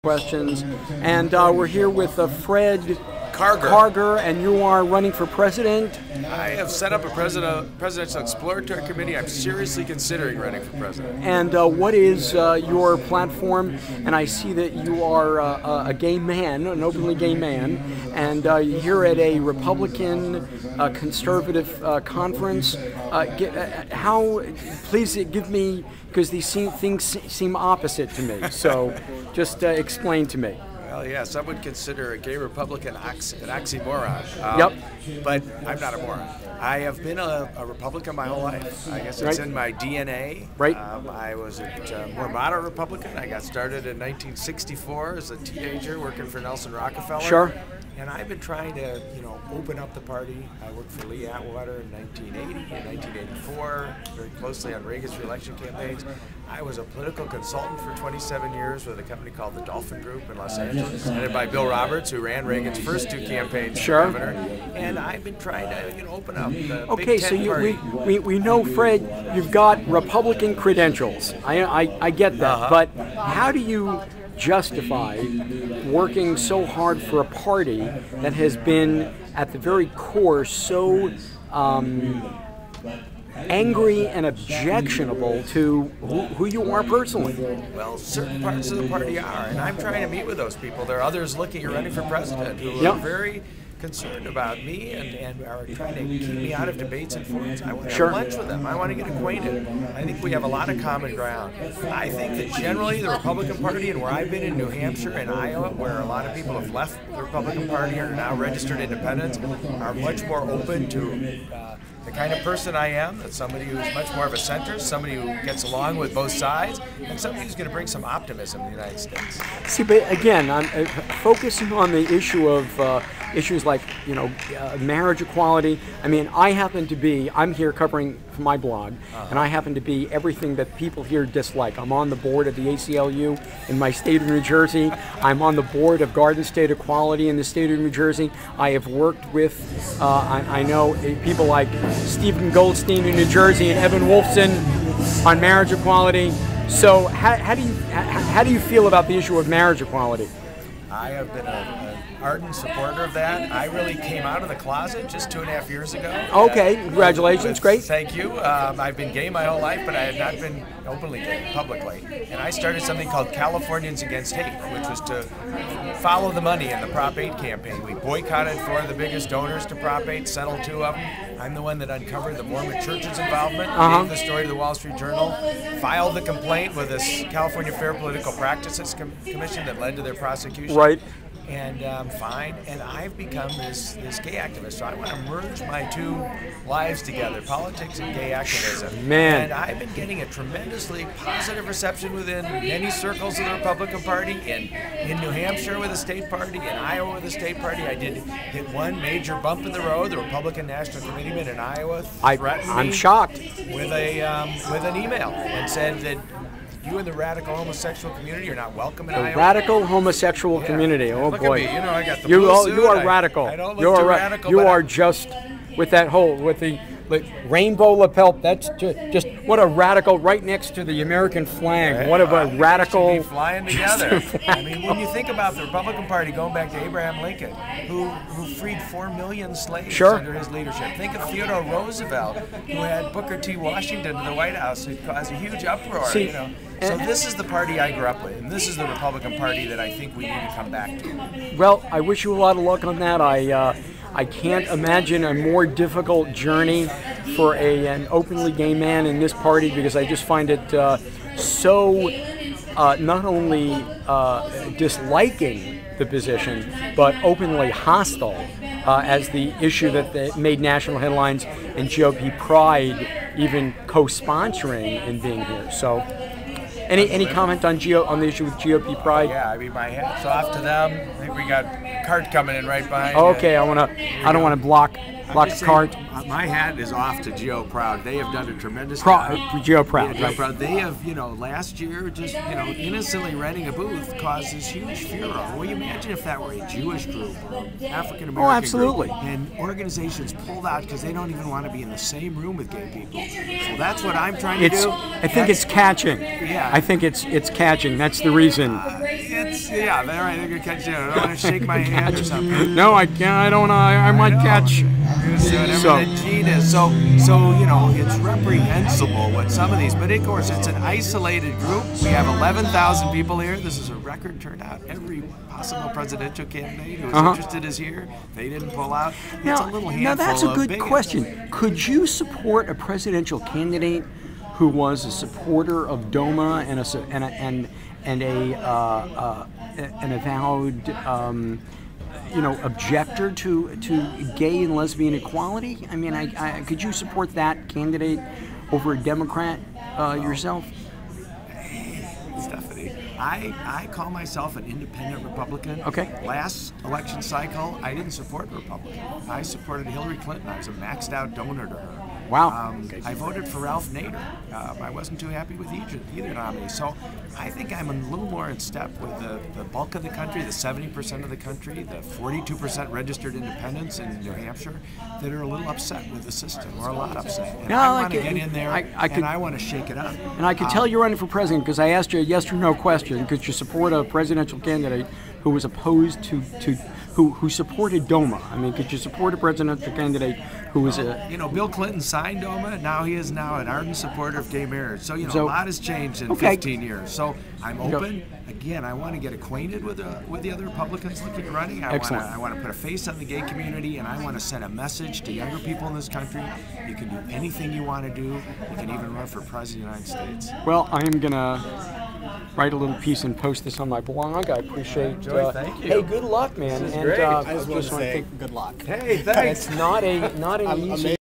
questions. And we're here with Fred Karger, and you are running for president. I have set up a presidential exploratory committee. I'm seriously considering running for president. And what is your platform? And I see that you are a gay man, an openly gay man, and you're here at a Republican conservative conference. Please give me, because these things seem opposite to me. So just explain to me. Well, yeah, some would consider a gay Republican an oxymoron. Yep. But I'm not a moron. I have been a Republican my whole life. I guess it's in my DNA. Right. I was a more moderate Republican. I got started in 1964 as a teenager working for Nelson Rockefeller. Sure. And I've been trying to, open up the party. I worked for Lee Atwater in 1980 and 1984, very closely on Reagan's reelection campaigns. I was a political consultant for 27 years with a company called the Dolphin Group in Los Angeles, headed by Bill Roberts, who ran Reagan's first two campaigns for governor. And I've been trying to, open up the Big Tent party. we know, Fred, you've got Republican credentials. I get that, but how do you justify working so hard for a party that has been at the very core so angry and objectionable to who you are personally? Well, certain parts of the party are, and I'm trying to meet with those people. There are others looking at running for president who are very concerned about me and are trying to keep me out of debates and forums. I want to have lunch with them. I want to get acquainted. I think we have a lot of common ground. I think that generally the Republican Party, and where I've been in New Hampshire and Iowa, where a lot of people have left the Republican Party and are now registered independents, are much more open to the kind of person I am, that's somebody who's much more of a centrist, somebody who gets along with both sides, and somebody who's going to bring some optimism to the United States. See, but again, I'm focusing on the issue of issues like, marriage equality. I mean, I'm here covering for my blog, and I happen to be everything that people here dislike. I'm on the board of the ACLU in my state of New Jersey. I'm on the board of Garden State Equality in the state of New Jersey. I have worked with, I know people like Stephen Goldstein in New Jersey and Evan Wolfson on marriage equality. So how do you feel about the issue of marriage equality? I have been an ardent supporter of that. I really came out of the closet just 2.5 years ago. Okay, congratulations, great. Thank you. I've been gay my whole life, but I had not been openly gay, publicly. And I started something called Californians Against Hate, which was to follow the money in the Prop 8 campaign. We boycotted 4 of the biggest donors to Prop 8, settled 2 of them. I'm the one that uncovered the Mormon Church's involvement, gave the story to the Wall Street Journal, filed the complaint with this California Fair Political Practices Commission that led to their prosecution. Right. And fine, and I've become this gay activist. So I want to merge my two lives together, politics and gay activism. Man. And I've been getting a tremendously positive reception within many circles of the Republican Party, in New Hampshire with the state party, in Iowa with the state party. I did hit one major bump in the road. The Republican National Committeeman in Iowa threatened I'm me shocked. with an email and said that you and the radical homosexual community are not welcome in Iowa. The radical homosexual community. Oh Look boy! At me. I got the blue suit. You are radical. I don't look too radical. You are just with that whole the rainbow lapel. That's just what a radical right next to the American flag. Right. What a radical. Should be flying together. I mean, when you think about the Republican Party going back to Abraham Lincoln, who freed 4 million slaves under his leadership. Think of Theodore Roosevelt, who had Booker T. Washington to the White House, who caused a huge uproar. So this is the party I grew up with, and this is the Republican Party that I think we need to come back to. Well, I wish you a lot of luck on that. I can't imagine a more difficult journey for an openly gay man in this party, because I just find it so not only disliking the position, but openly hostile as the issue that made national headlines and GOP Pride even co-sponsoring in being here. So. Any comment on the issue with GOP Pride? Yeah, I mean, my hat's off to them. I think we got Cart coming in right behind. Okay, I don't want to block the cart. My hat is off to Geo Proud. They have done a tremendous job. Geo Proud, Geo Proud. They have, last year just, innocently renting a booth caused this huge furor. Well, you imagine if that were a Jewish group or African American absolutely. group, and organizations pulled out because they don't even want to be in the same room with gay people. So that's what I'm trying to do. I think it's catching. Yeah. I think it's catching. That's the reason. it's yeah, they're right. They're gonna catch you. I don't want to shake my hand or something. No, I can't. I don't. I might catch. So that gene is so you know it's reprehensible what some of these, but of course it's an isolated group. We have 11,000 people here. This is a record turnout. Every possible presidential candidate who was interested is here. They didn't pull out. It's a little handful. Now that's a good bigots. question. Could you support a presidential candidate who was a supporter of DOMA and an avowed objector to gay and lesbian equality? I mean, could you support that candidate over a Democrat yourself? Stephanie, I call myself an independent Republican. Okay. Last election cycle, I didn't support Republican. I supported Hillary Clinton. I was a maxed out donor to her. Wow. I voted for Ralph Nader. I wasn't too happy with either nominee. So I think I'm a little more in step with the bulk of the country, the 70% of the country, the 42% registered independents in New Hampshire that are a little upset with the system, or a lot upset. And I want to get in there and I want to shake it up. And I could tell you're running for president because I asked you a yes or no question. Could you support a presidential candidate who was opposed who supported DOMA? I mean, could you support a presidential candidate who was a... Bill Clinton signed DOMA. Now he is now an ardent supporter of gay marriage. So, a lot has changed in 15 years. So I'm open. Again, I want to get acquainted with the other Republicans looking at running. I want to put a face on the gay community, and I want to send a message to younger people in this country. You can do anything you want to do. You can even run for president of the United States. Well, I am going to write a little piece and post this on my blog. I appreciate. Joey, thank you. Hey, good luck, man. This is and great. I just want to say good luck. Hey, thanks. It's not an easy